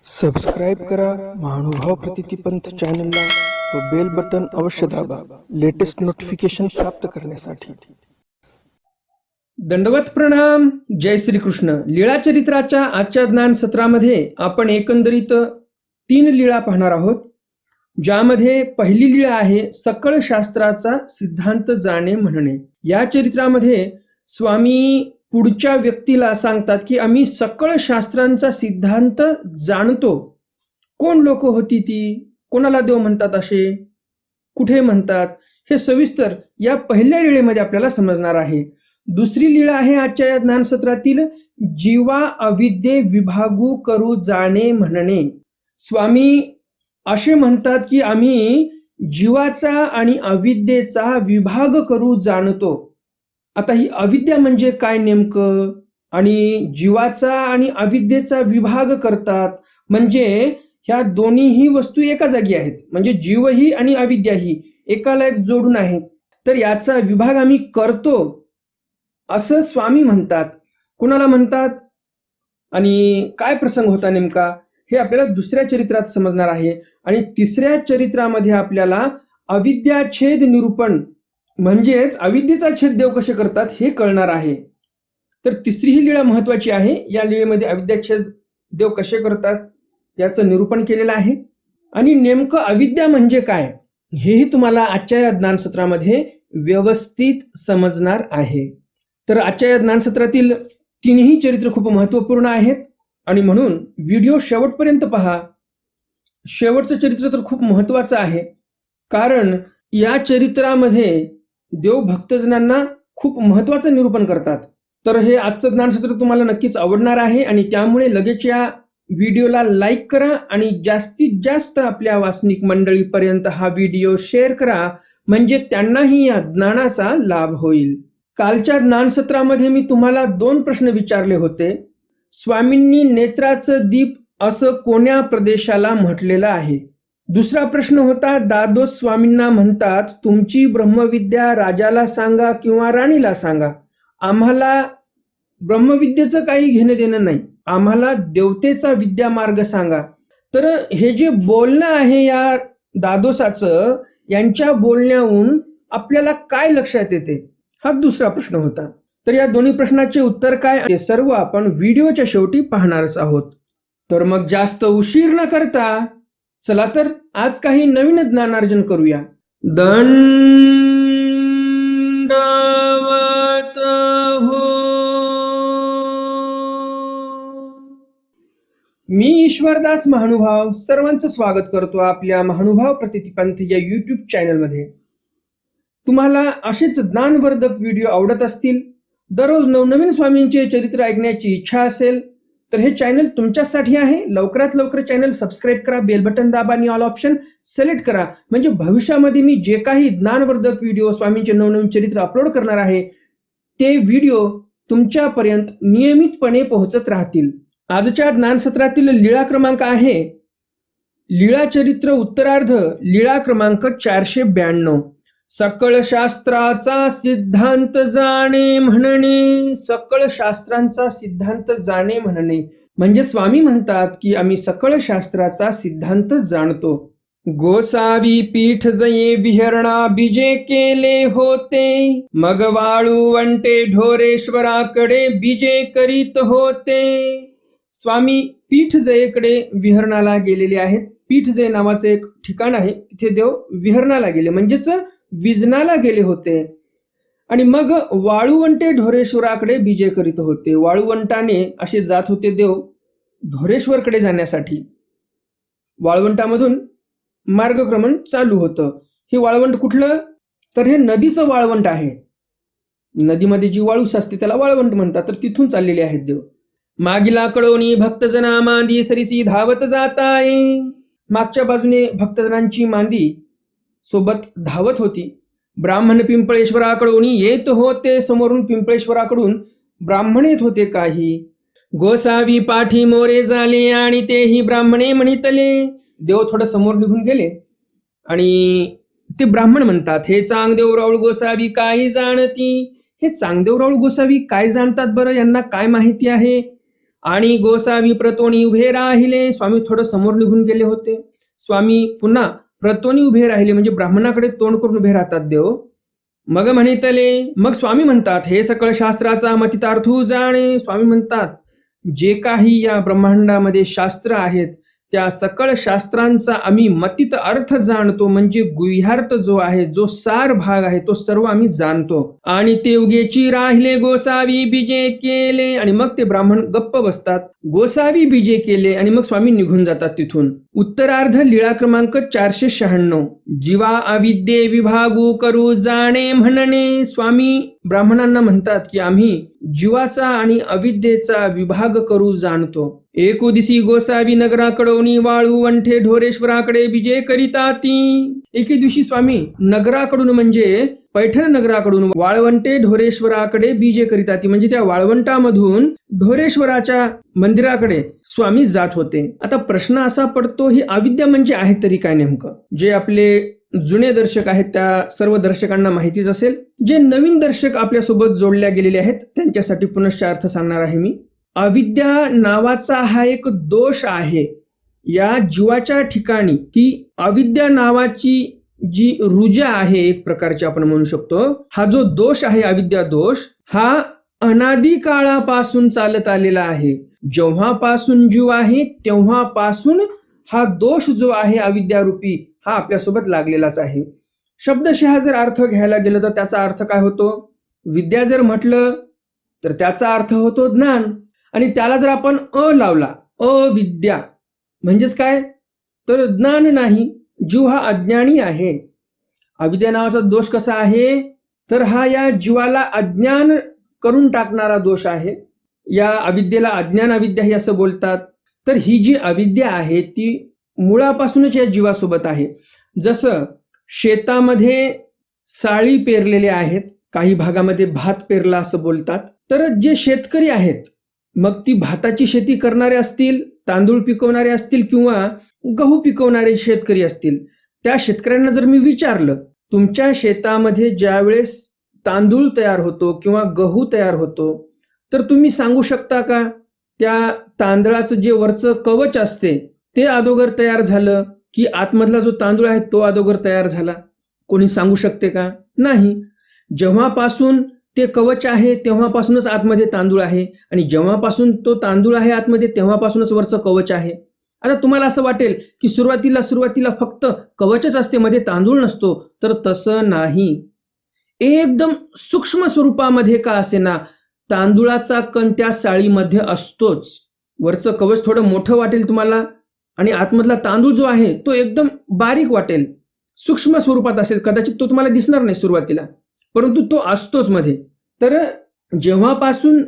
Subscribe करा महानुभाव प्रतितीपंथ चॅनलला व बेल बटन अवश्य दाबा लेटेस्ट नोटिफिकेशन प्राप्त करण्यासाठी। दंडवत प्रणाम। जय श्री कृष्ण। लीळा चरित्राच्या आजच्या ज्ञान सत्रामध्ये आपण एकंदरीत 3 लीळा पाहणार आहोत, ज्यामध्ये पहिली लीळा आहे सकळ शास्त्राचा सिद्धांत जाणे म्हणणे। या चरित्रामध्ये स्वामी पुढच्या व्यक्तीला सांगतात की आम्ही सकळ शास्त्रांचा सिद्धांत जाणतो। कोण लोक होती ती, कोणाला देव म्हणतात असे, कुठे म्हणतात, हे सविस्तर या पहिल्या लीळेमध्ये आपल्याला समजणार आहे। दुसरी लीळा आहे आजच्या या ज्ञानसत्रातील जीवा अविद्ये विभागू करू जाणे म्हणणे। स्वामी असे म्हणतात की आम्ही जीवाचा आणि अविद्येचा विभाग करू जाणतो। आता ही अविद्या म्हणजे काय नेमकं, आणि जीवाचा आणि अविद्येचा विभाग करतात म्हणजे ह्या दोन्हीही वस्तू एका जागी आहेत, म्हणजे जीवही आणि अविद्याही एकाला एक जोडून आहेत, तर याचा विभाग आम्ही करतो असं स्वामी म्हणतात। कुणाला म्हणतात आणि काय प्रसंग होता नेमका हे आपल्याला दुसऱ्या चरित्रात समजणार आहे। आणि तिसऱ्या चरित्रामध्ये आपल्याला अविद्याछेद निरूपण म्हणजेच अविद्येचा छेद देव कसे करतात हे कळणार आहे। तर तिसरी ही लीळा महत्वाची आहे। या लीळेमध्ये अविद्याछेद देव कसे करतात याचं निरूपण केलेलं आहे, आणि नेमकं अविद्या म्हणजे काय हेही तुम्हाला आजच्या या ज्ञानसत्रामध्ये व्यवस्थित समजणार आहे। तर आजच्या या ज्ञानसत्रातील 3ही चरित्र खूप महत्वपूर्ण आहेत, आणि म्हणून व्हिडिओ शेवटपर्यंत पहा। शेवटचं चरित्र तर खूप महत्वाचं आहे, कारण या चरित्रामध्ये देव भक्तजनांना खूप महत्वाचं निरूपण करतात। तर हे आजचं ज्ञानसत्र तुम्हाला नक्कीच आवडणार आहे, आणि त्यामुळे लगेच या व्हिडिओला लाईक करा आणि जास्तीत जास्त आपल्या वासनिक मंडळीपर्यंत हा व्हिडिओ शेअर करा, म्हणजे त्यांनाही या ज्ञानाचा लाभ होईल। कालच्या ज्ञानसत्रामध्ये मी तुम्हाला 2 प्रश्न विचारले होते। स्वामींनी नेत्राचं दीप असं कोण्या प्रदेशाला म्हटलेलं आहे? दुसरा प्रश्न होता, दादोस स्वामींना म्हणतात तुमची ब्रह्मविद्या राजाला सांगा किंवा राणीला सांगा, आम्हाला ब्रह्मविद्येचं काही घेणं देणं नाही, आम्हाला देवतेचा विद्या मार्ग सांगा। तर हे जे बोलणं आहे या दादोसाचं, यांच्या बोलण्याहून आपल्याला काय लक्षात येते हा दुसरा प्रश्न होता। तर या दोन्ही प्रश्नाचे उत्तर काय ते सर्व आपण व्हिडिओच्या शेवटी पाहणारच आहोत। तर मग जास्त उशीर न करता चला तर आज काही नवीन ज्ञानार्जन करूया। दंडवत हो। मी ईश्वरदास महानुभाव सर्वांचं स्वागत करतो आपल्या महानुभाव प्रतितीपंथ या YouTube चॅनलमध्ये। तुम्हाला असेच ज्ञानवर्धक व्हिडिओ आवडत असतील, दररोज नवनवीन स्वामींचे चरित्र ऐकण्याची इच्छा असेल, तर हे चॅनल तुमच्यासाठी आहे। लवकरात लवकर चॅनल सबस्क्राईब करा, बेल बटन दाबा आणि ऑल ऑप्शन सिलेक्ट करा, म्हणजे भविष्यामध्ये मी जे काही ज्ञानवर्धक व्हिडिओ स्वामींचे नवनवीन चरित्र अपलोड करणार आहे ते व्हिडिओ तुमच्यापर्यंत नियमितपणे पोहोचत राहतील। आजच्या ज्ञानसत्रातील लीळा क्रमांक आहे लीळा चरित्र उत्तरार्ध, लीळा क्रमांक 492, सकळ शास्त्राचा सिद्धांत जाणे म्हणणे। सकळ शास्त्रांचा सिद्धांत जाणे म्हणणे म्हणजे स्वामी म्हणतात की आम्ही सकळ शास्त्राचा सिद्धांत जाणतो। गोसावी पीठ जये विहरणा बीजे केले होते, मग वाळुवंटे ढोरेश्वराकडे बीजे करीत होते। स्वामी पीठजयेकडे विहरणाला गेलेले आहेत। पीठजय नावाचं एक ठिकाण आहे, तिथे देव विहरणाला गेले म्हणजेच विजनाला गेले होते, आणि मग वाळुवंटे ढोरेश्वराकडे बीजे करीत होते। वाळुवंटाने असे जात होते देव ढोरेश्वरकडे जाण्यासाठी। वाळवंटामधून मार्गक्रमण चालू होतं। हे वाळवंट कुठलं, तर हे नदीचं वाळवंट आहे। नदीमध्ये जी वाळूस असते त्याला वाळवंट म्हणतात, तर तिथून चाललेले आहेत देव। मागिला कळवणी भक्तजना मांदी सरीसी धावत जाताये। मागच्या बाजूने भक्तजनांची मांदी सोबत धावत होती। ब्राह्मण पिंपळेश्वराकडून येत होते, समोरून पिंपळेश्वराकडून ब्राह्मण येत होते काही। गोसावी पाठी मोरे झाले आणि तेही ब्राह्मणे म्हणितले। देव थोडं समोर निघून गेले आणि ते ब्राह्मण म्हणतात, हे चांगदेव राऊळ गोसावी काय जाणती। हे चांगदेव राऊळ गोसावी काय जाणतात बरं, यांना काय माहिती आहे। आणि गोसावी प्रतोनी उभे राहिले. स्वामी थोडं समोर निघून गेले होते. स्वामी पुन्हा प्रतोनी उभे राहिले, म्हणजे ब्राह्मणाकडे तोंड करून उभे राहतात देव. मग म्हणितले, मग स्वामी म्हणतात, हे सकळ शास्त्राचा मतितार्थू जाणे. स्वामी म्हणतात, जे काही या ब्रह्मांडामध्ये शास्त्र आहेत त्या सकळ शास्त्रांचा आम्ही मतित अर्थ जाणतो, म्हणजे गुह्यार्थ जो आहे, जो सार भाग आहे, तो सर्व आम्ही जाणतो. आणि ते उगेची राहिले गोसावी बीजे केले. आणि मग ते ब्राह्मण गप्प बसतात. गोसावी बीजे केले आणि मग स्वामी निघून जातात तिथून. उत्तरार्ध लीळा क्रमांक 496. जीवा अविद्ये विभागू करू जाणे म्हणणे. स्वामी ब्राह्मणांना म्हणतात की आम्ही जीवाचा आणि अविद्येचा विभाग करू जाणतो. एकोदिसी गोसावी नगराकडून वाळू वंठे ढोरेश्वराकडे बीजे करिता ती. एके दिवशी स्वामी नगराकडून म्हणजे पैठण नगराकडून वाळवंटे ढोरेश्वराकडे बीजे करिता ती, म्हणजे त्या वाळवंटामधून ढोरेश्वराच्या मंदिराकडे स्वामी जात होते. आता प्रश्न असा पडतो, ही अविद्या म्हणजे आहे तरी काय नेमकं? जे आपले जुने दर्शक आहेत त्या सर्व दर्शकांना माहितीच असेल. जे नवीन दर्शक आपल्यासोबत जोडल्या गेलेले आहेत त्यांच्यासाठी पुनश्च अर्थ सांगणार आहे मी. अविद्या नावाचा हा एक दोष आहे. या जीवाच्या ठिकाणी ही अविद्या नावाची जी रुजा आहे, एक प्रकारची आपण म्हणू शकतो, हा जो दोष आहे, अविद्या दोष, हा अनादी काळापासून चालत आलेला आहे. जेव्हापासून जीव आहे तेव्हापासून हा दोष जो आहे अविद्यारूपी, हा आपल्यासोबत लागलेलाच आहे. शब्दशः जर अर्थ घ्यायला गेलं तर त्याचा अर्थ काय होतो? विद्या जर म्हटलं तर त्याचा अर्थ होतो ज्ञान, आणि त्याला जर आपण लावला, अविद्या म्हणजेच काय? तर ज्ञान नाही. जीव हा अज्ञानी आहे. अविद्या नावाचा दोष कसा आहे? तर हा या जीवाला अज्ञान करून टाकणारा दोष आहे. या अविद्येला अज्ञान अविद्या हे असं बोलतात. तर ही जी अविद्या आहे ती मुळापासूनच या जीवासोबत आहे. जसं शेतामध्ये साळी पेरलेले आहेत, काही भागामध्ये भात पेरला असं बोलतात. तर जे शेतकरी आहेत, मग ती भाताची शेती करणारे असतील, तांदूळ पिकवणारे असतील किंवा गहू पिकवणारे शेतकरी असतील, त्या शेतकऱ्यांना जर मी विचारलं, तुमच्या शेतामध्ये ज्यावेळेस तांदूळ तयार होतो किंवा गहू तयार होतो, तर तुम्ही सांगू शकता का त्या तांदळाचं जे वरचं कवच असते ते अगोदर तयार झालं की आतमधला जो तांदूळ आहे तो अगोदर तयार झाला? कोणी सांगू शकते का? नाही. जेव्हापासून ते कवच आहे तेव्हापासूनच आतमध्ये तांदूळ आहे, आणि जेव्हापासून तो तांदूळ आहे आतमध्ये तेव्हापासूनच वरचं कवच आहे. आता तुम्हाला असं वाटेल की सुरुवातीला फक्त कवचच असते, मध्ये तांदूळ नसतो, तर तसं नाही. एकदम सूक्ष्म स्वरूपामध्ये का असेना तांदूळाचा कण त्या साळीमध्ये असतोच. वरचं कवच थोडं मोठं वाटेल तुम्हाला, आणि आतमधला तांदूळ जो आहे तो एकदम बारीक वाटेल, सूक्ष्म स्वरूपात असेल, कदाचित तो तुम्हाला दिसणार नाही सुरुवातीला, परंतु तो असतोच मध्ये. तर जेव्हापासून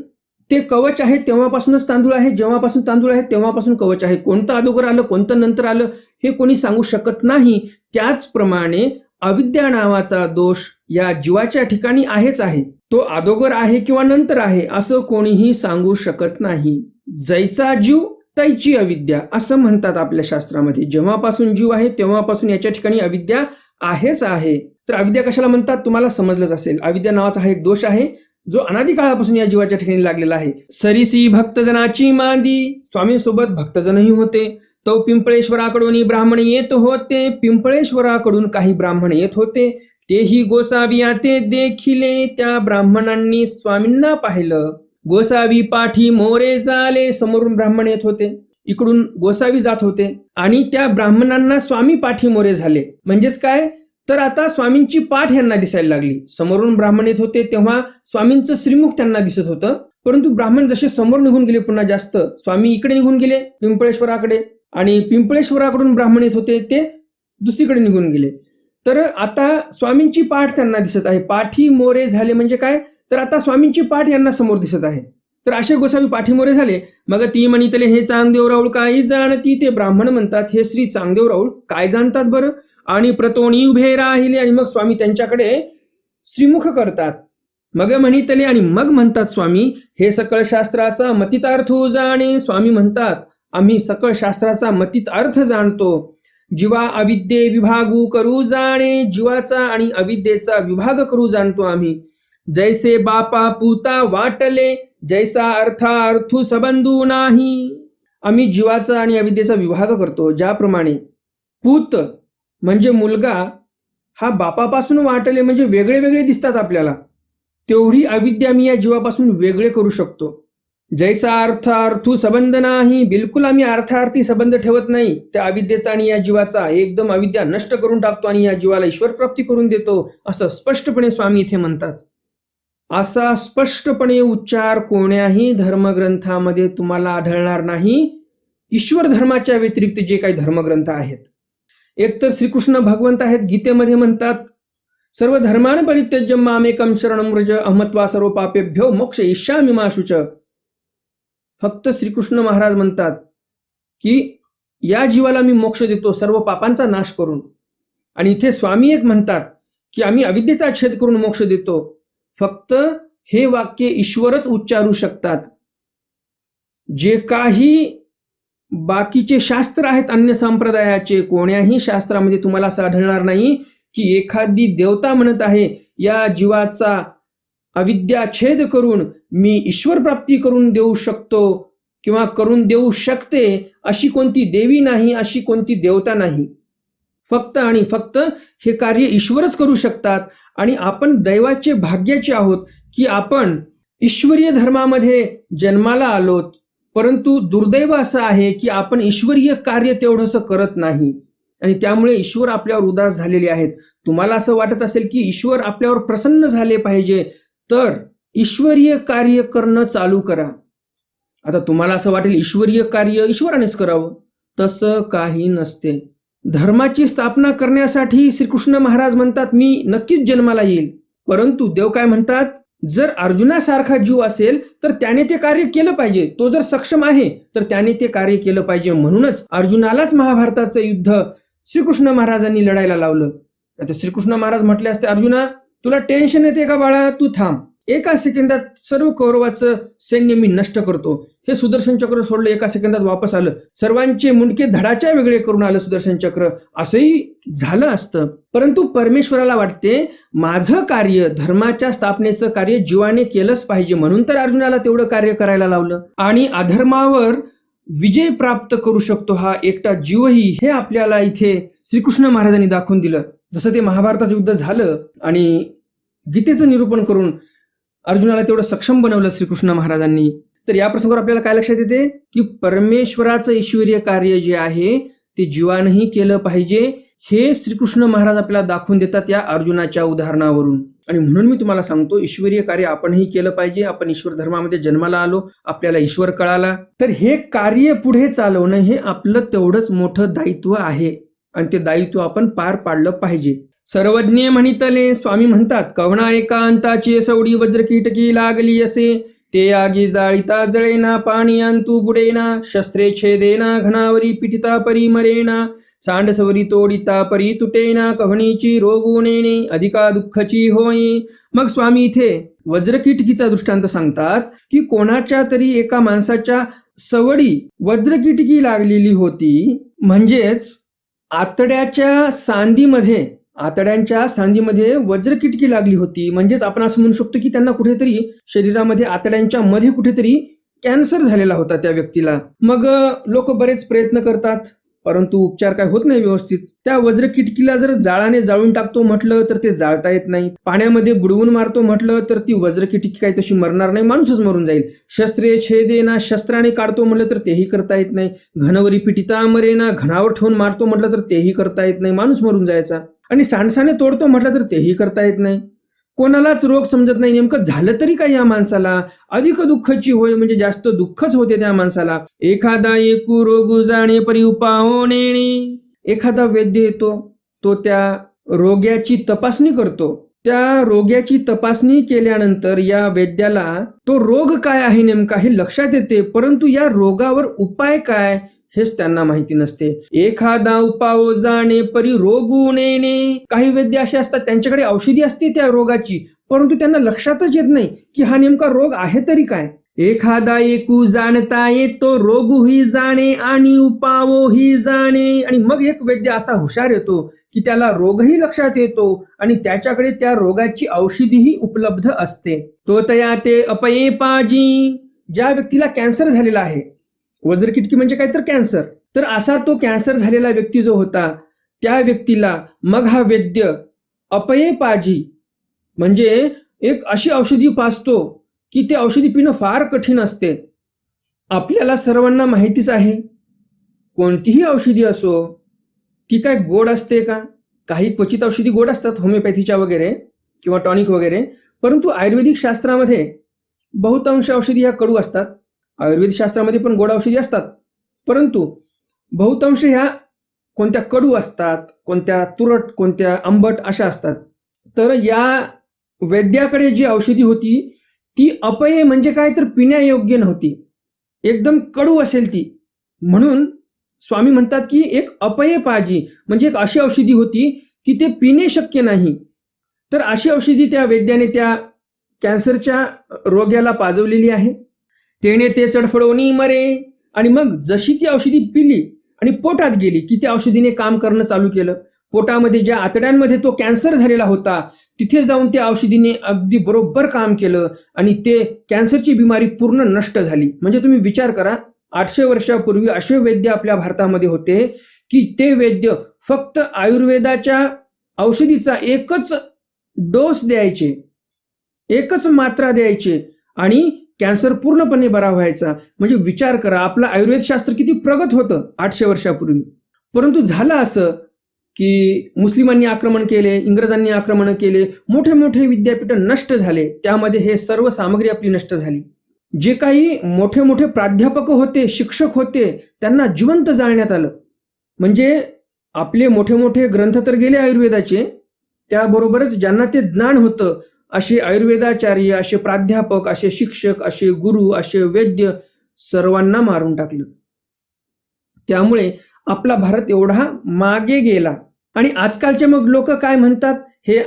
ते कवच आहे तेव्हापासूनच तांदूळ आहे, जेव्हापासून तांदूळ आहे तेव्हापासून कवच आहे. कोणतं अगोदर आलं कोणतं नंतर आलं हे कोणी सांगू शकत नाही. त्याचप्रमाणे अविद्या नावाचा दोष या जीवाच्या ठिकाणी आहेच आहे. तो अगोदर आहे किंवा नंतर आहे असं कोणीही सांगू शकत नाही. जैचा जीव तैची अविद्या असं म्हणतात आपल्या शास्त्रामध्ये. जेव्हापासून जीव आहे तेव्हापासून याच्या ठिकाणी अविद्या आहेच आहे. तर अविद्या कशाला म्हणतात तुम्हाला समजलंच असेल. अविद्या नावाचा हा एक दोष आहे जो अनादी काळापासून या जीवाच्या ठिकाणी लागलेला आहे. सरीसी भक्तजनाची मांदी. स्वामींसोबत भक्तजनही होते. तो पिंपळेश्वराकडून ब्राह्मण येत होते. पिंपळेश्वराकडून काही ब्राह्मण येत होते. तेही गोसावी आते देखिले. त्या ब्राह्मणांनी स्वामींना पाहिलं. गोसावी पाठी मोरे झाले. समोरून ब्राह्मण येत होते, इकडून गोसावी जात होते, आणि त्या ब्राह्मणांना स्वामी पाठी मोरे झाले. म्हणजेच काय? तर आता स्वामींची पाठ यांना दिसायला लागली. समोरून ब्राह्मण येत होते तेव्हा स्वामींचं श्रीमुख त्यांना दिसत होतं, परंतु ब्राह्मण जसे समोर निघून गेले पुन्हा जास्त, स्वामी इकडे निघून गेले पिंपळेश्वराकडे, आणि पिंपळेश्वराकडून ब्राह्मण येत होते ते दुसरीकडे निघून गेले. तर आता स्वामींची पाठ त्यांना दिसत आहे. पाठी मोरे झाले म्हणजे काय? तर आता स्वामींची पाठ यांना समोर दिसत आहे. तर असे गोसावी पाठीमोरे झाले. मग ती म्हणितले, हे चांगदेव राऊळ काय जाणती. ते ब्राह्मण म्हणतात, हे श्री चांगदेव राऊळ काय जाणतात बरं? आणि प्रतोणी उभे राहिले. आणि मग स्वामी त्यांच्याकडे श्रीमुख करतात. मग म्हणितले, आणि मग म्हणतात स्वामी, हे सकळ शास्त्राचा मतित अर्थ जाणे. स्वामी म्हणतात, आम्ही सकळ शास्त्राचा मतित अर्थ जाणतो. जीवा अविद्ये विभागू करू जाणे. जीवाचा आणि अविद्येचा विभाग करू जाणतो आम्ही. जैसे बापा पुता वाटले. जैसा अर्थार्थू सबंधू नाही. आम्ही जीवाचा आणि अविद्येचा विभाग करतो. ज्याप्रमाणे पूत म्हणजे मुलगा हा बापापासून वाटले म्हणजे वेगळे वेगळे दिसतात आपल्याला, तेवढी अविद्या मी या जीवापासून वेगळे करू शकतो. जैसा अर्थार्थू संबंध नाही, बिलकुल आम्ही अर्थार्थी संबंध ठेवत नाही. त्या अविद्येचा आणि या जीवाचा एकदम अविद्या नष्ट करून टाकतो आणि या जीवाला ईश्वर प्राप्ती करून देतो, असं स्पष्टपणे स्वामी इथे म्हणतात. असा स्पष्टपणे उच्चार कोण्याही धर्मग्रंथामध्ये तुम्हाला आढळणार नाही, ईश्वर धर्माच्या व्यतिरिक्त जे काही धर्मग्रंथ आहेत. एकतर श्रीकृष्ण भगवंत आहेत, गीतेमध्ये म्हणतात सर्व धर्मान परित्यज्य मामेकं शरणं व्रज अहमत्वा सर्व पापेभ्यो मोक्षयिष्यामि मा शुच. फक्त श्रीकृष्ण महाराज म्हणतात की या जीवाला मी मोक्ष देतो सर्व पापांचा नाश करून. आणि इथे स्वामी एक म्हणतात की आम्ही अविद्येचा छेद करून मोक्ष देतो. फक्त हे वाक्य ईश्वरच उच्चारू शकतात. जे काही बाकीचे शास्त्र आहेत अन्य संप्रदायाचे, कोण्याही शास्त्रामध्ये तुम्हाला असं आढळणार नाही की एखादी देवता म्हणत आहे या जीवाचा अविद्या छेद करून मी ईश्वर प्राप्ती करून देऊ शकतो किंवा करून देऊ शकते. अशी कोणती देवी नाही, अशी कोणती देवता नाही. फक्त आणि फक्त हे कार्य ईश्वरच करू शकतात. आणि आपण दैवाचे भाग्याचे आहोत की आपण ईश्वरीय धर्मामध्ये जन्माला आलोत. परंतु दुर्दैव असं आहे की आपण ईश्वरीय कार्य तेवढंसं करत नाही आणि त्यामुळे ईश्वर आपल्यावर उदास झालेले आहेत. तुम्हाला असं वाटत असेल की ईश्वर आपल्यावर प्रसन्न झाले पाहिजे तर ईश्वरीय कार्य करणं चालू करा. आता तुम्हाला असं वाटेल ईश्वरीय कार्य ईश्वरानेच करावं, तसं काही नसते. धर्माची स्थापना करण्यासाठी श्रीकृष्ण महाराज म्हणतात मी नक्कीच जन्माला येईल. परंतु देव काय म्हणतात, जर अर्जुनासारखा जीव असेल तर त्याने ते कार्य केलं पाहिजे. तो जर सक्षम आहे तर त्याने ते कार्य केलं पाहिजे. म्हणूनच अर्जुनालाच महाभारताचं युद्ध श्रीकृष्ण महाराजांनी लढायला लावलं. आता श्रीकृष्ण महाराज म्हटले असते अर्जुना तुला टेन्शन येते का बाळा, तू थांब, एका सेकंदात सर्व कौरवाचं सैन्य मी नष्ट करतो. हे सुदर्शन चक्र सोडलं, एका सेकंदात वापस आलं, सर्वांचे मुंडके धडाच्या वेगळे करून आलं सुदर्शन चक्र. असंही झालं असतं. परंतु परमेश्वराला वाटते माझं कार्य, धर्माच्या स्थापनेचं कार्य जीवाने केलंच पाहिजे, म्हणून तर अर्जुनाला तेवढं कार्य करायला लावलं. आणि अधर्मावर विजय प्राप्त करू शकतो हा एकटा जीवही, हे आपल्याला इथे श्रीकृष्ण महाराजांनी दाखवून दिलं. जसं ते महाभारताचं युद्ध झालं आणि गीतेचं निरूपण करून अर्जुनाला तेवढं सक्षम बनवलं श्रीकृष्ण महाराजांनी. तर या प्रसंगावर आपल्याला काय लक्षात येते की परमेश्वराचं ईश्वरीय कार्य जे आहे ते जीवानंही केलं पाहिजे, हे श्रीकृष्ण महाराज आपल्याला दाखवून देतात या अर्जुनाच्या उदाहरणावरून. आणि म्हणून मी तुम्हाला सांगतो ईश्वरीय कार्य आपणही केलं पाहिजे. आपण ईश्वर धर्मामध्ये जन्माला आलो, आपल्याला ईश्वर कळाला, तर हे कार्य पुढे चालवणं हे आपलं तेवढंच मोठं दायित्व आहे आणि ते दायित्व आपण पार पाडलं पाहिजे. सर्वज्ञ म्हणितले स्वामी म्हणतात कवना एकांताची सवडी वज्रकीटकी लागली असे, ते आगी जाळीता जळेना, पाणी अंतू बुडेना, शस्त्रे छेदेना, घनावरी पिटिता परी मरेना, सांडसवरी तोडिता परी तुटेना, कव्हणीची रोगुनेने अधिका दुःखची होई. मग स्वामी इथे वज्रकीटकीचा दृष्टांत सांगतात की कोणाच्या तरी एका माणसाच्या सवडी वज्रकीटकी लागलेली होती, म्हणजेच आतड्यांच्या सांधीमध्ये वज्रकीटकी लागली होती. म्हणजेच आपण असं म्हणू शकतो की त्यांना कुठेतरी शरीरामध्ये आतड्यांच्या मध्ये कुठेतरी कॅन्सर झालेला होता त्या व्यक्तीला. मग लोक बरेच प्रयत्न करतात परंतु उपचार काय होत नाही व्यवस्थित. त्या वज्रकीटकीला जर जाळाने जाळून टाकतो म्हटलं तर ते जाळता येत नाही. पाण्यामध्ये बुडवून मारतो म्हटलं तर ती वज्रकीटकी काही तशी मरणार नाही, माणूसच मरून जाईल. शस्त्रे छेदेना, शस्त्राने काढतो म्हटलं तर तेही करता येत नाही. घनवरी पिटिता मरेना, घनावर ठेवून मारतो म्हटलं तर तेही करता येत नाही, माणूस मरून जायचा. आणि सांडसाने तोडतो म्हटलं तर तेही करता येत नाही. कोणालाच रोग समजत नाही नेमकं झालं तरी काय या माणसाला. अधिक दुःखाची होय म्हणजे जास्त दुःखच होते त्या माणसाला. एखादा एकू रोग जाणे परी उपाहो नेणे. एखादा वैद्य येतो, तो त्या रोग्याची तपासणी करतो. त्या रोग्याची तपासणी केल्यानंतर या वैद्याला तो रोग काय आहे नेमका हे लक्षात येते, परंतु या रोगावर उपाय काय हेच त्यांना माहिती नसते. एखादा उपाव जाणे परी रोगू नेणे. काही वैद्य असे असतात त्यांच्याकडे औषधी असते त्या रोगाची, परंतु त्यांना लक्षातच येत नाही की हा नेमका रोग आहे तरी काय. एखादा एकू जाणता येतो, रोगही जाणे आणि उपावही जाणे. आणि मग एक वैद्य असा हुशार येतो की त्याला रोगही लक्षात येतो आणि त्याच्याकडे त्या रोगाची औषधीही उपलब्ध असते. तो तया ते अपये पाजी. ज्या व्यक्तीला कॅन्सर झालेला आहे, वज्रकिटकी म्हणजे काय तर कॅन्सर, तर असा तो कॅन्सर झालेला व्यक्ती जो होता त्या व्यक्तीला मग हा वैद्य अपये पाजी म्हणजे एक अशी औषधी पाजतो की ते औषधी पिणं फार कठीण असते. आपल्याला सर्वांना माहितीच आहे, कोणतीही औषधी असो ती काय गोड असते का? काही क्वचित औषधी गोड असतात, होमिओपॅथीच्या वगैरे किंवा टॉनिक वगैरे, परंतु आयुर्वेदिक शास्त्रामध्ये बहुतांश औषधी ह्या कडू असतात. आयुर्वेद शास्त्रामध्ये पण गोड औषधी असतात, परंतु बहुतांश ह्या कोणत्या कडू असतात, कोणत्या तुरट, कोणत्या आंबट अशा असतात. तर या वैद्याकडे जी औषधी होती ती अपये म्हणजे काय तर पिण्यायोग्य नव्हती, एकदम कडू असेल ती. म्हणून स्वामी म्हणतात की एक अपये पाजी म्हणजे एक अशी औषधी होती की ते पिणे शक्य नाही. तर अशी औषधी त्या वैद्याने त्या कॅन्सरच्या रोग्याला पाजवलेली आहे. तेने ते चडफडवणी मरे. आणि मग जशी ती औषधी पिली आणि पोटात गेली की त्या औषधीने काम करणं चालू केलं. पोटामध्ये ज्या आतड्यांमध्ये तो कॅन्सर झालेला होता तिथे जाऊन त्या औषधीने अगदी बरोबर काम केलं आणि ते कॅन्सरची बिमारी पूर्ण नष्ट झाली. म्हणजे तुम्ही विचार करा, 800 वर्षापूर्वी असे वैद्य आपल्या भारतामध्ये होते की ते वैद्य फक्त आयुर्वेदाच्या औषधीचा एकच डोस द्यायचे, एकच मात्रा द्यायचे आणि कॅन्सर पूर्णपणे बरा व्हायचा. म्हणजे विचार करा, आपलं आयुर्वेद शास्त्र किती प्रगत होतं 800 वर्षापूर्वी. परंतु झालं असं की मुस्लिमांनी आक्रमण केले, इंग्रजांनी आक्रमण केले, मोठे मोठे विद्यापीठ नष्ट झाले, त्यामध्ये हे सर्व सामग्री आपली नष्ट झाली. जे काही मोठे मोठे प्राध्यापक होते, शिक्षक होते, त्यांना जिवंत जाळण्यात आलं. म्हणजे आपले मोठे मोठे ग्रंथ तर गेले आयुर्वेदाचे, त्याबरोबरच ज्यांना ते ज्ञान होतं असे आयुर्वेदाचार्य, असे प्राध्यापक, असे शिक्षक, असे गुरु, असे वैद्य सर्वांना मारून टाकलं. त्यामुळे आपला भारत एवढा मागे गेला. आणि आजकालचे मग लोक काय म्हणतात, हे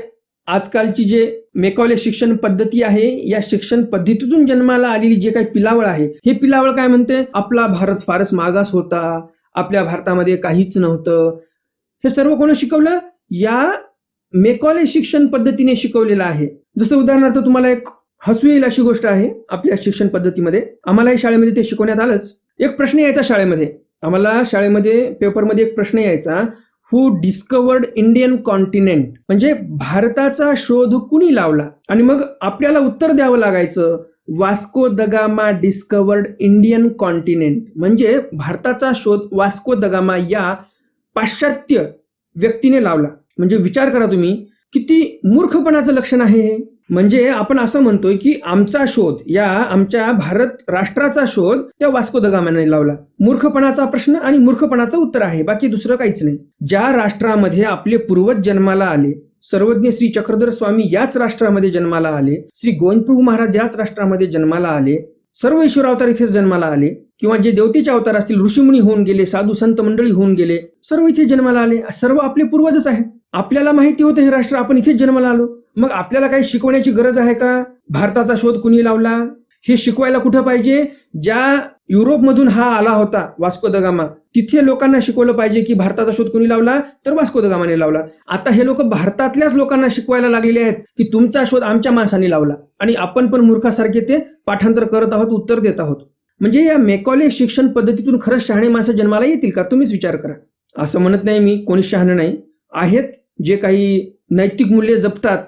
आजकालची जे मेकॉले शिक्षण पद्धती आहे, या शिक्षण पद्धतीतून जन्माला आलेली जे काही पिलावळ आहे, हे पिलावळ काय म्हणते, आपला भारत फारच मागास होता, आपल्या भारतामध्ये काहीच नव्हतं. हे सर्व कोणी शिकवलं? या मेकॉले शिक्षण पद्धतीने शिकवलेलं आहे. जसं उदाहरणार्थ तुम्हाला एक हसू येईल अशी गोष्ट आहे, आपल्या शिक्षण पद्धतीमध्ये आम्हालाही शाळेमध्ये ते शिकवण्यात आलंच. एक प्रश्न यायचा शाळेमध्ये, आम्हाला शाळेमध्ये पेपरमध्ये एक प्रश्न यायचा, हु डिस्कवर्ड इंडियन कॉन्टिनेंट, म्हणजे भारताचा शोध कुणी लावला? आणि मग आपल्याला उत्तर द्यावं लागायचं, Vasco the gamma discovered Indian continent. म्हणजे भारताचा शोध वास्को द गामा या पाश्चात्य व्यक्तीने लावला. म्हणजे विचार करा तुम्ही, किती मूर्खपणाचं लक्षण आहे हे. म्हणजे आपण असं म्हणतोय की आमचा शोध, या आमच्या भारत राष्ट्राचा शोध त्या वास्को द गामाने लावला. मूर्खपणाचा प्रश्न आणि मूर्खपणाचं उत्तर आहे, बाकी दुसरं काहीच नाही. ज्या राष्ट्रामध्ये आपले पूर्वज जन्माला आले, सर्वज्ञ श्री चक्रधर स्वामी याच राष्ट्रामध्ये जन्माला आले, श्री गोविंदप्रभू महाराज याच राष्ट्रामध्ये जन्माला आले, सर्व ईश्वर अवतार इथेच जन्माला आले, किंवा जे देवतेचे अवतार असतील, ऋषीमुनी होऊन गेले, साधू संत मंडळी होऊन गेले, सर्व इथे जन्माला आले, सर्व आपले पूर्वजच आहेत. आपल्याला माहिती होतं हे राष्ट्र, आपण इथेच जन्माला आलो. मग आपल्याला काही शिकवण्याची गरज आहे का? भारताचा शोध कुणी लावला हे शिकवायला कुठं पाहिजे? ज्या युरोपमधून हा आला होता वास्को द गामा, तिथे लोकांना शिकवलं पाहिजे की भारताचा शोध कुणी लावला, तर वास्को द गामाने लावला. आता हे लोक भारतातल्याच लोकांना शिकवायला लागलेले आहेत की तुमचा शोध आमच्या माणसाने लावला, आणि आपण पण मूर्खासारखे ते पाठांतर करत आहोत, उत्तर देत आहोत. म्हणजे या मेकॉले शिक्षण पद्धतीतून खरंच शहाणे माणसं जन्माला येतील का? तुम्हीच विचार करा. असं म्हणत नाही मी, कोणी शहाणं नाही. आहेत जे काही नैतिक मूल्य जपतात,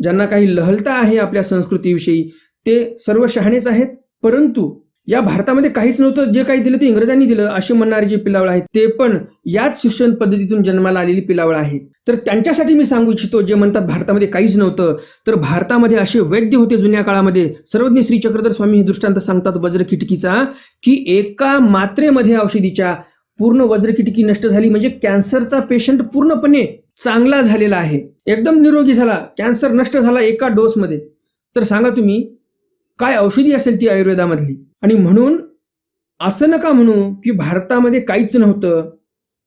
ज्यांना काही लहलता आहे आपल्या संस्कृतीविषयी, ते सर्व शहाणेच आहेत. परंतु या भारतामध्ये काहीच नव्हतं, जे काही दिलं ते इंग्रजांनी दिलं असे म्हणणारे जे पिलावळ आहेत, ते पण याच शिक्षण पद्धतीतून जन्माला आलेली पिलावळ आहे. तर त्यांच्यासाठी मी सांगू इच्छितो, जे म्हणतात भारतामध्ये काहीच नव्हतं, तर भारतामध्ये असे वैद्य होते जुन्या काळामध्ये. सर्वज्ञ श्री चक्रधर स्वामी हे दृष्टांत सांगतात वज्रकिटकीचा, की एका मात्रेमध्ये औषधीच्या पूर्ण वज्रकिटकी नष्ट झाली. म्हणजे कॅन्सरचा पेशंट पूर्णपणे चांगला झालेला आहे, एकदम निरोगी झाला, कॅन्सर नष्ट झाला एका डोसमध्ये. तर सांगा तुम्ही काय औषधी असेल ती आयुर्वेदामधली. आणि म्हणून असं नका म्हणू की भारतामध्ये काहीच नव्हतं,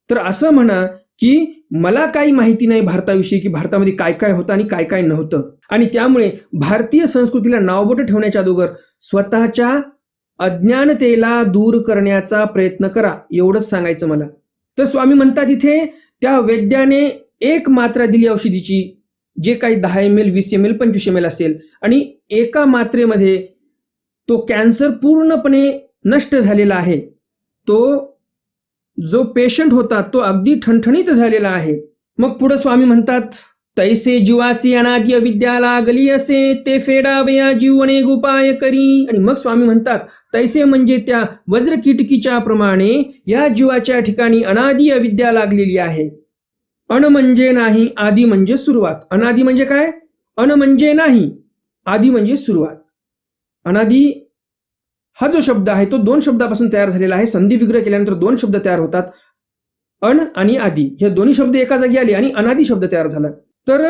तर असं म्हणा की मला काही माहिती नाही भारताविषयी, की भारतामध्ये काय काय होतं आणि काय काय नव्हतं. आणि त्यामुळे भारतीय संस्कृतीला नावबोट ठेवण्याच्या अगोदर स्वतःच्या अज्ञानतेला दूर करण्याचा प्रयत्न करा, एवढंच सांगायचं मला. तर स्वामी म्हणतात इथे त्या वैद्याने एक मात्रा दिली औषधीची, जे काही 10 ml 20 ml 25 ml असेल, आणि एका मात्रेमध्ये तो कॅन्सर पूर्णपणे नष्ट झालेला आहे. तो जो पेशंट होता तो अगदी ठणठणीत झालेला आहे. मग पुढे स्वामी म्हणतात, तैसे जीवासी अनादि अविद्या लागली असे, ते फेडावया जीव अनेक उपाय करी. आणि मग स्वामी म्हणतात, तैसे म्हणजे त्या वज्र कीटकीच्या प्रमाणे या जीवाच्या ठिकाणी अनादि अविद्या लागलेली आहे. अन म्हणजे नाही, आदि म्हणजे सुरुवात. अनादि म्हणजे काय? अन म्हणजे नाही, आदि म्हणजे सुरुवात. अनादि हा जो शब्द आहे तो 2 शब्दापासून तयार झालेला आहे. संधी विग्रह केल्यानंतर 2 शब्द तयार होतात, अन आणि आदि. हे दोन्ही शब्द एका जागी आले आणि अनादि शब्द तयार झाला. तर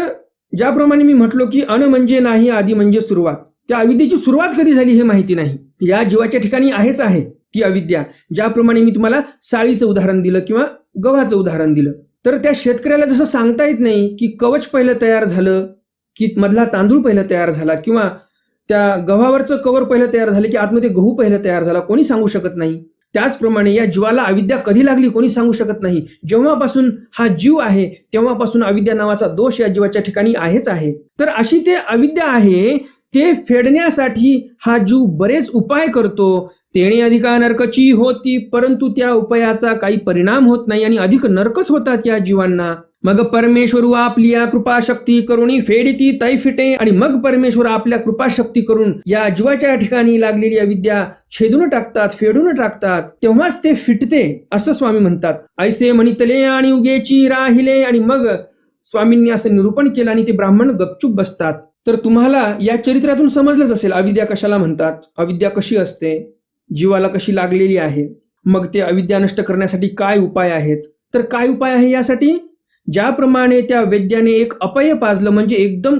ज्याप्रमाणे मी म्हटलो की अन म्हणजे नाही, आदि म्हणजे सुरुवात, त्या अविद्येची सुरुवात कधी झाली हे माहिती नाही. या जीवाच्या ठिकाणी आहेच आहे ती अविद्या. ज्याप्रमाणे मी तुम्हाला साळीचं उदाहरण दिलं किंवा गव्हाचं उदाहरण दिलं, तर त्या शेतकऱ्याला जसं सांगता येत नाही की कवच पहिलं तयार झालं की मधला तांदूळ पहिला तयार झाला, किंवा त्या गव्हावरचं कवर पहिलं तयार झालं की आतमध्ये गहू पहिलं तयार झाला, कोणी सांगू शकत नाही. त्याचप्रमाणे या जीवाला अविद्या कधी लागली कोणी सांगू शकत नाही. जेव्हापासून हा जीव आहे तेव्हापासून अविद्या नावाचा दोष या जीवाच्या ठिकाणी आहेच आहे. तर अशी ते अविद्या आहे, ते फेडण्यासाठी हा जीव बरेच उपाय करतो. तेणे अधिका नरकची होती, परंतु त्या उपायाचा काही परिणाम होत नाही आणि अधिक नरकच होतात या जीवांना. मग परमेश्वरू आपल्या कृपाशक्ती करुणी फेडिती तै फिटे. आणि मग परमेश्वर आपल्या कृपाशक्ती करून या जीवाच्या ठिकाणी लागलेली अविद्या छेदून टाकतात, फेडून टाकतात, तेव्हाच ते फिटते, असं स्वामी म्हणतात. ऐसे म्हणितले आणि उगेची राहिले. आणि मग स्वामींनी असं निरूपण केलं आणि ते ब्राह्मण गपचूप बसतात. तर तुम्हाला या चरित्रातून समजलंच असेल अविद्या कशाला म्हणतात, अविद्या कशी असते, जीवाला कशी लागलेली आहे, मग ते अविद्या नष्ट करण्यासाठी काय उपाय आहेत. तर काय उपाय आहे यासाठी? ज्याप्रमाणे त्या वैद्याने एक अपय पाजलं, म्हणजे एकदम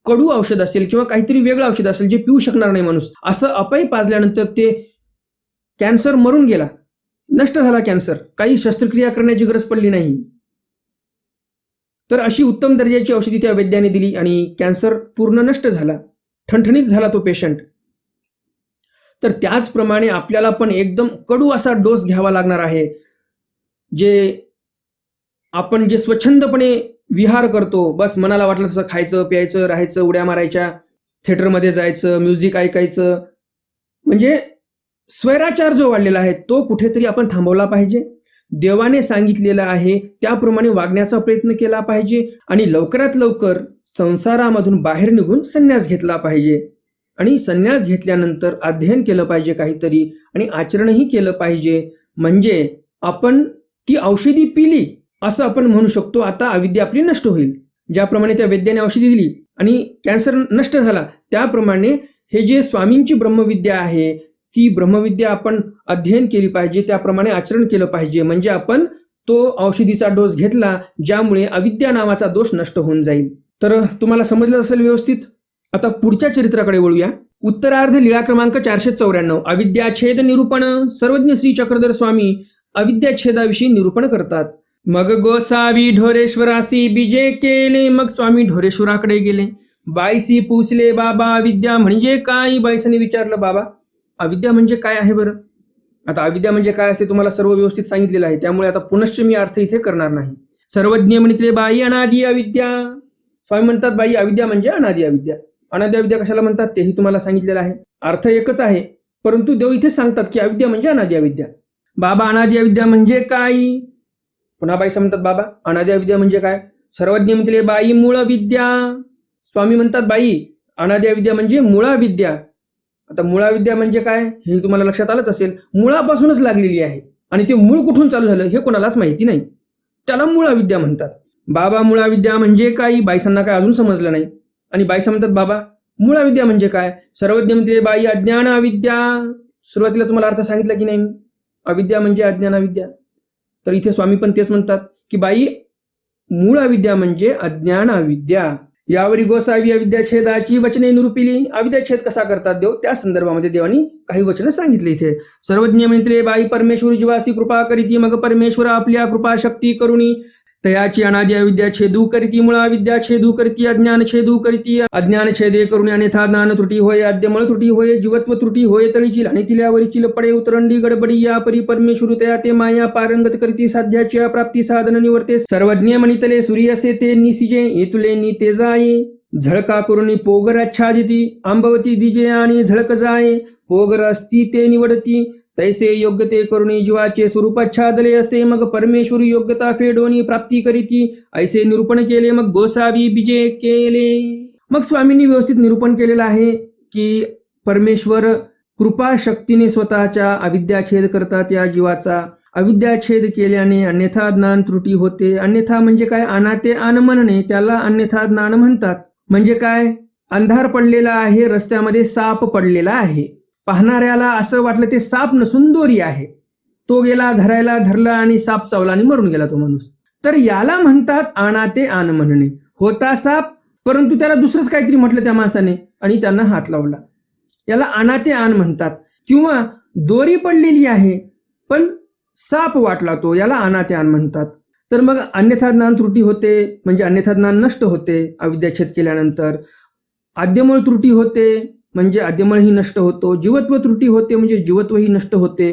कडू औषध असेल किंवा काहीतरी वेगळं औषध असेल जे पिऊ शकणार नाही माणूस, असं अपय पाजल्यानंतर ते कॅन्सर मरून गेला, नष्ट झाला कॅन्सर, काही शस्त्रक्रिया करण्याची गरज पडली नाही. तर अशी उत्तम दर्जाची औषधी त्या वैद्याने दिली आणि कॅन्सर पूर्ण नष्ट झाला, ठणठणीत झाला तो पेशंट. तर त्याचप्रमाणे आपल्याला पण एकदम कडू असा डोस घ्यावा लागणार आहे. आपण जे स्वच्छंदपणे विहार करतो, बस मनाला वाटलं तसं खायचं प्यायचं राहायचं, उड्या मारायच्या, थिएटरमध्ये जायचं, म्युझिक ऐकायचं, म्हणजे स्वैराचार जो वाढलेला आहे तो कुठेतरी आपण थांबवला पाहिजे. देवाने सांगितलेलं आहे त्याप्रमाणे वागण्याचा प्रयत्न केला पाहिजे आणि लवकरात लवकर संसारामधून बाहेर निघून संन्यास घेतला पाहिजे. आणि संन्यास घेतल्यानंतर अध्ययन केलं पाहिजे काहीतरी आणि आचरणही केलं पाहिजे. म्हणजे आपण ती औषधी पिली असं आपण म्हणू शकतो, आता अविद्या आपली नष्ट होईल. ज्याप्रमाणे त्या वैद्याने औषधी दिली आणि कॅन्सर नष्ट झाला, त्याप्रमाणे हे जे स्वामींची ब्रह्मविद्या आहे ती ब्रह्मविद्या आपण अध्ययन केली पाहिजे, त्याप्रमाणे आचरण केलं पाहिजे. म्हणजे आपण तो औषधीचा डोस घेतला ज्यामुळे अविद्या नावाचा दोष नष्ट होऊन जाईल. तर तुम्हाला समजलं असेल व्यवस्थित. आता पुढच्या चरित्राकडे वळूया. उत्तरार्ध लीळा क्रमांक 494, अविद्याछेद निरूपण. सर्वज्ञ श्री चक्रधर स्वामी अविद्याछेदाविषयी निरूपण करतात. मग गोसावी ढोरेश्वरासी बीजे केले. मग स्वामी ढोरेश्वराकडे गेले. बाईसी पूसले बाबा अविद्या म्हणजे काय. बाईसाने विचारलं, बाबा अविद्या म्हणजे काय आहे बरं. आता अविद्या म्हणजे काय असते तुम्हाला सर्व व्यवस्थित सांगितलेलं आहे, त्यामुळे आता पुनश्च मी अर्थ इथे करणार नाही. सर्वज्ञ म्हणितले बाई अनादि अविद्या. स्वामी म्हणतात बाई अविद्या म्हणजे अनादि अविद्या. अनादि अविद्या कशाला म्हणतात तेही तुम्हाला सांगितलेलं आहे. अर्थ एकच आहे, परंतु देव इथे सांगतात की अविद्या म्हणजे अनादि अविद्या. बाबा अनादि अविद्या म्हणजे काय. पुन्हा बाई म्हणतात बाबा अनादि अविद्या म्हणजे काय. सर्वज्ञ म्हणले बाई मूळ विद्या. स्वामी म्हणतात बाई अनादि अविद्या म्हणजे मुळा विद्या. आता मुळा विद्या म्हणजे काय हे तुम्हाला लक्षात आलंच असेल. मुळापासूनच लागलेली आहे आणि ते मूळ कुठून चालू झालं हे कोणालाच माहिती नाही, त्याला मुळा विद्या म्हणतात. बाबा मुळा विद्या म्हणजे काय. बाईसांना काय अजून समजलं नाही आणि बाईसा म्हणतात बाबा मुळा विद्या म्हणजे काय. सर्वज्ञ म्हणते बाई अज्ञान अविद्या. सुरुवातीला तुम्हाला अर्थ सांगितला की नाही, अविद्या म्हणजे अज्ञान अविद्या. तर इथे स्वामी पण तेच म्हणतात की बाई मूळ अविद्या म्हणजे अज्ञान अविद्या. यावरी गोसावी अविद्याछेदाची वचने निरूपिली. अविद्याछेद कसा करतात देव त्या संदर्भामध्ये देवानी काही वचनं सांगितले. इथे सर्वज्ञ म्हणते बाई परमेश्वर जीवासी कृपा करीती. मग परमेश्वर आपल्या कृपा शक्ती करुणी तयाची अनादि अविद्या छेदू करीती मुळा विद्या छेदू करीती अज्ञान छेदू करीती अज्ञान छेदे करून अन्यथा ज्ञान त्रुटी होय अद्यमळ त्रुटी होय जीवत्व त्रुटी होय तळीची आणि तिल्यावरीची पडे उतरंडी गडबडी या परी परमेश्वरू तया ते माया पारंगत करीती साध्याच्या प्राप्ती साधन निवर्ते सर्वज्ञ मणितले सूर्य असे ते निसिजे येतुले नि तेजाये झळका करून पोगर आच्छादिती आंबवती दिजे आणि झळक जाये पोगर असती ते निवडती तैसे योग्यते करुणी जीवाचे स्वरूपाच्छादले असे मग परमेश्वरी योग्यता फेडोनी प्राप्ती करीती ऐसे निरूपण केले मग गोसावी बीजे केले. मग स्वामींनी व्यवस्थित निरूपण केलेलं आहे की परमेश्वर कृपा शक्तीने स्वतःच्या अविद्याछेद करतात या जीवाचा. अविद्याछेद केल्याने अन्यथा ज्ञान त्रुटी होते. अन्यथा म्हणजे काय? अनाते आन म्हणणे त्याला अन्यथा ज्ञान म्हणतात. म्हणजे काय? अंधार पडलेला आहे, रस्त्यामध्ये साप पडलेला आहे, पाहणाऱ्याला असं वाटलं ते साप नसून दोरी आहे, तो गेला धरायला, धरला आणि साप चावला आणि मरून गेला तो माणूस. तर याला म्हणतात आणाते आन म्हणणे. होता साप परंतु त्याला दुसरंच काहीतरी म्हटलं त्या माणसाने आणि त्यांना हात लावला, याला आणाते आन म्हणतात. किंवा दोरी पडलेली आहे पण साप वाटला तो, याला अनाते आन म्हणतात. तर मग अन्यथा ज्ञान त्रुटी होते म्हणजे अन्यथा ज्ञान नष्ट होते अविद्याछेद केल्यानंतर. आद्यमळ त्रुटी होते म्हणजे आद्यमळही नष्ट होतो. जीवत्व त्रुटी होते म्हणजे जीवत्वही नष्ट होते.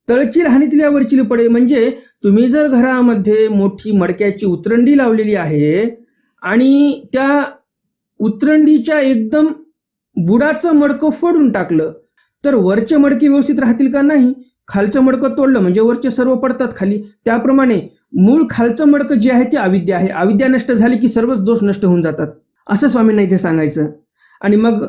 तळचील हानी तिल्यावरची पडे म्हणजे तुम्ही जर घरामध्ये मोठी मडक्याची उतरंडी लावलेली आहे आणि त्या उतरंडीच्या एकदम बुडाचं मडकं फोडून टाकलं तर वरचे मडके व्यवस्थित राहतील का? नाही. खालचं मडकं तोडलं म्हणजे वरचे सर्व पडतात खाली. त्याप्रमाणे मूळ खालचं मडकं जे आहे ते अविद्या आहे. अविद्या नष्ट झाली की सर्वच दोष नष्ट होऊन जातात असं स्वामींना इथे सांगायचं. आणि मग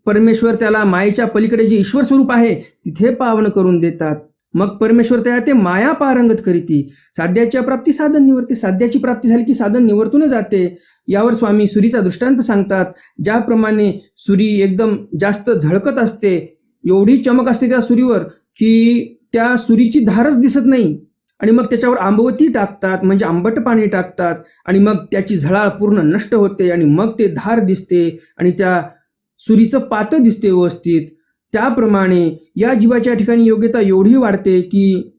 परमेश्वर त्याला मायेच्या पलीकडे जे ईश्वर स्वरूप आहे तिथे पावन करून देतात. मग परमेश्वर त्या ते माया पारंगत करीती साध्याच्या प्राप्ती साधन निवर्ते. साध्याची प्राप्ती झाली की साधन निवर्तून जाते. यावर स्वामी सुरीचा दृष्टांत सांगतात. ज्याप्रमाणे सुरी एकदम जास्त झळकत असते, एवढी चमक असते त्या सुरीवर की त्या सुरीची धारच दिसत नाही, आणि मग त्याच्यावर आंबवती टाकतात म्हणजे आंबट पाणी टाकतात आणि मग त्याची झळाळ पूर्ण नष्ट होते आणि मग ते धार दिसते आणि त्या सुरीचं पातं दिसते व्यवस्थित. त्याप्रमाणे या जीवाच्या ठिकाणी योग्यता एवढी वाढते की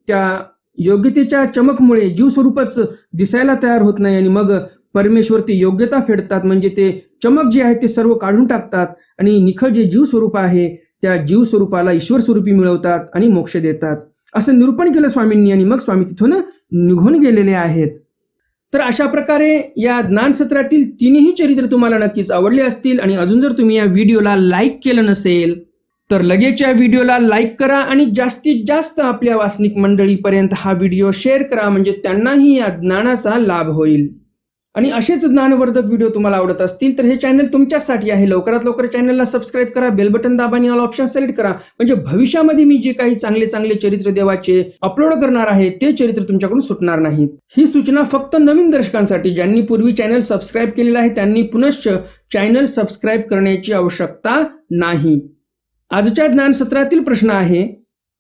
त्या योग्यतेच्या चमकमुळे जीव स्वरूपच दिसायला तयार होत नाही आणि मग परमेश्वर ते योग्यता फेडतात म्हणजे ते चमक जे आहे ते सर्व काढून टाकतात आणि निखळ जे जीव स्वरूप आहे त्या जीव स्वरूपाला ईश्वर स्वरूपी मिळवतात आणि मोक्ष देतात. असं निरूपण केलं स्वामींनी आणि मग स्वामी तिथून निघून गेलेले आहेत. तर अशा प्रकारे या ज्ञानसत्रातील तिन्ही चरित्र तुम्हाला नक्कीच आवडले असतील. आणि अजून जर तुम्ही या व्हिडिओला लाईक केलं नसेल तर लगेच या व्हिडिओला लाईक करा आणि जास्तीत जास्त आपल्या वासनिक मंडळीपर्यंत हा व्हिडिओ शेअर करा म्हणजे त्यांनाही या ज्ञानाचा लाभ होईल. आणि असेच ज्ञानवर्धक व्हिडिओ तुम्हाला आवडत असतील तर हे चॅनल तुमच्यासाठी आहे. लवकरात लवकर चॅनलला सबस्क्राईब करा, बेल बटन दाबा आणि ऑल ऑप्शन सिलेक्ट करा म्हणजे भविष्यामध्ये मी जे काही चांगले चांगले चरित्र देवाचे अपलोड करणार आहे ते चरित्र तुमच्याकडून सुटणार नाहीत. ही सूचना फक्त नवीन दर्शकांसाठी. ज्यांनी पूर्वी चॅनल सबस्क्राईब केलेलं आहे त्यांनी पुनश्च चॅनल सबस्क्राईब करण्याची आवश्यकता नाही. आजच्या ज्ञान सत्रातील प्रश्न आहे,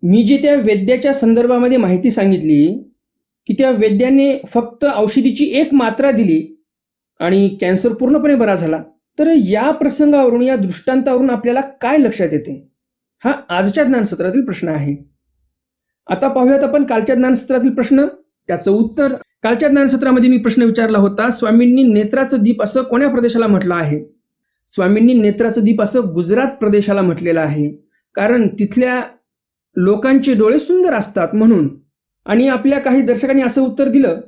मी जे त्या वैद्याच्या संदर्भामध्ये माहिती सांगितली की त्या वैद्याने फक्त औषधीची एक मात्रा दिली आणि कॅन्सर पूर्णपणे बरा झाला, तर या प्रसंगावरून या दृष्टांतावरून आपल्याला काय लक्षात येते? हा आजच्या ज्ञानसत्रातील प्रश्न आहे. आता पाहूयात आपण कालच्या ज्ञानसत्रातील प्रश्न, त्याचं उत्तर. कालच्या ज्ञानसत्रामध्ये मी प्रश्न विचारला होता, स्वामींनी नेत्राचं दीप असं कोण्या प्रदेशाला म्हटलं आहे? स्वामींनी नेत्राचं दीप असं गुजरात प्रदेशाला म्हटलेलं आहे कारण तिथल्या लोकांचे डोळे सुंदर असतात म्हणून. आणि आपल्या काही दर्शकांनी असं उत्तर दिलं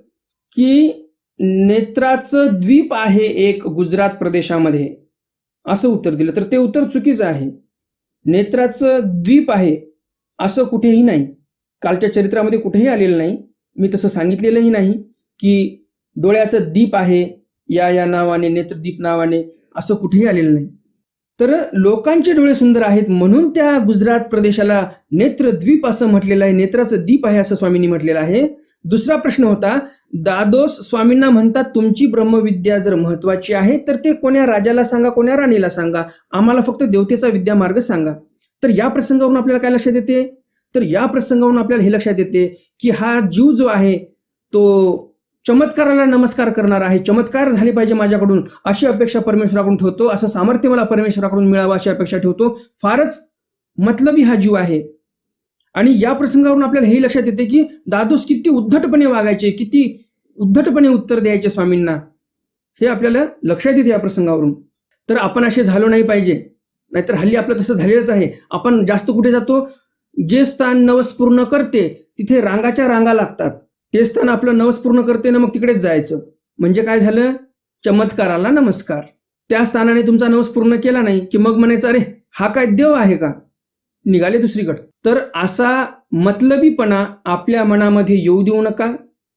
की नेत्राचं द्वीप आहे एक गुजरात प्रदेशामध्ये, असं उत्तर दिलं. तर ते उत्तर चुकीचं आहे. नेत्राचं द्वीप आहे असं कुठेही नाही, कालच्या चरित्रामध्ये कुठेही आलेलं नाही. मी तसं सांगितलेलंही नाही की डोळ्याचं दीप आहे या नावाने, नेत्रदीप नावाने, असं कुठेही आलेलं नाही. तर लोकांचे डोळे सुंदर आहेत म्हणून त्या गुजरात प्रदेशाला नेत्रद्वीप असं म्हटलेलं आहे, नेत्राचं दीप आहे असं स्वामींनी म्हटलेलं आहे. दुसरा प्रश्न होता, दादोस स्वामींना म्हणतात तुमची ब्रह्मविद्या जर महत्वाची आहे तर ते कोण्या राजाला सांगा, कोण्या राणीला सांगा, आम्हाला फक्त देवतेचा विद्यामार्ग सांगा. तर या प्रसंगावरून आपल्याला काय लक्षात येते? तर या प्रसंगावरून आपल्याला हे लक्षात येते की हा जीव जो आहे तो चमत्काराला नमस्कार करणार आहे. चमत्कार झाले पाहिजे माझ्याकडून अशी अपेक्षा परमेश्वराकडून ठेवतो, असं सामर्थ्य मला परमेश्वराकडून मिळावं अशी अपेक्षा ठेवतो. फारच मतलबी हा जीव आहे. आणि या प्रसंगावरून आपल्याला हे लक्षात येते की दादोस किती उद्धटपणे वागायचे, किती उद्धटपणे उत्तर द्यायचे स्वामींना, हे आपल्याला लक्षात येते या प्रसंगावरून. तर आपण असे झालो नाही पाहिजे, नाहीतर हल्ली आपलं तसं झालेलंच आहे. आपण जास्त कुठे जातो, जे स्थान नवस पूर्ण करते तिथे रांगाच्या रांगा लागतात. ते स्थान आपलं नवस पूर्ण करते ना, मग तिकडेच जायचं. म्हणजे काय झालं, चमत्काराला नमस्कार. त्या स्थानाने तुमचा नवस पूर्ण केला नाही की मग म्हणायचं अरे हा काय देव आहे का, निघाले दुसरीकडे. तर असा मतलबीपणा आपल्या मनामध्ये येऊ देऊ नका,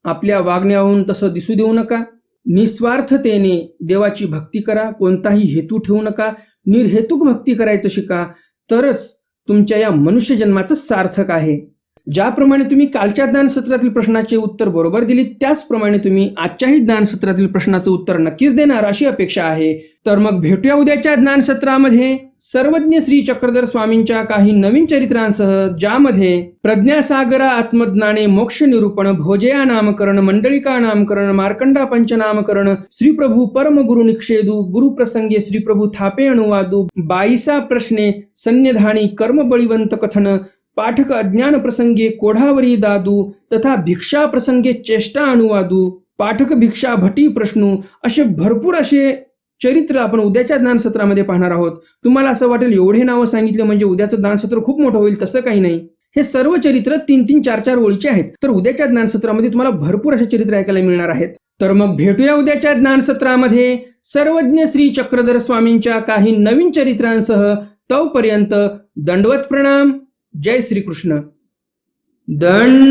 आपल्या वागण्यावरून तसं दिसू देऊ नका. निस्वार्थतेने देवाची भक्ती करा, कोणताही हेतू ठेवू नका, निर्हेतुक भक्ती करायचं शिका, तरच तुमच्या या मनुष्य जन्माचं सार्थक आहे. ज्याप्रमाणे तुम्ही कालच्या ज्ञानसत्रातील प्रश्नाचे उत्तर बरोबर दिली, त्याचप्रमाणे तुम्ही आजच्याही ज्ञानसत्रातील प्रश्नाचं उत्तर नक्कीच देणार अशी अपेक्षा आहे. तर मग भेटूया उद्याच्या ज्ञानसत्रामध्ये सर्वज्ञ श्री चक्रधर स्वामींच्या काही नवीन चरित्रांसह, ज्यामध्ये प्रज्ञासागरा आत्मज्ञाने मोक्ष निरूपण, भोजया नामकरण, मंडलिका नामकरण, मार्कंडा पंचनामकरण, श्रीप्रभू परमगुरु निक्षेदू, गुरुप्रसंगे श्रीप्रभू थापे अनुवादू, 22 प्रश्ने सन्निधानी कर्म बळीवंत कथन, पाठक अज्ञान प्रसंगे कोढावरी दादू, तथा भिक्षा प्रसंगे चेष्टा अनुवादू, पाठक भिक्षा भटी प्रश्नू, असे भरपूर असे चरित्र आपण उद्याच्या ज्ञानसत्रामध्ये पाहणार आहोत. तुम्हाला असं वाटेल एवढे नावं सांगितले म्हणजे उद्याचं ज्ञानसत्र खूप मोठं होईल, तसं काही नाही. हे सर्व चरित्र 3-3, 4-4 ओळीचे आहेत. तर उद्याच्या ज्ञानसत्रामध्ये तुम्हाला भरपूर असे चरित्र ऐकायला मिळणार आहेत. तर मग भेटूया उद्याच्या ज्ञानसत्रामध्ये सर्वज्ञ श्री चक्रधर स्वामींच्या काही नवीन चरित्रांसह. तोपर्यंत दंडवत प्रणाम. जय श्री कृष्ण. दंड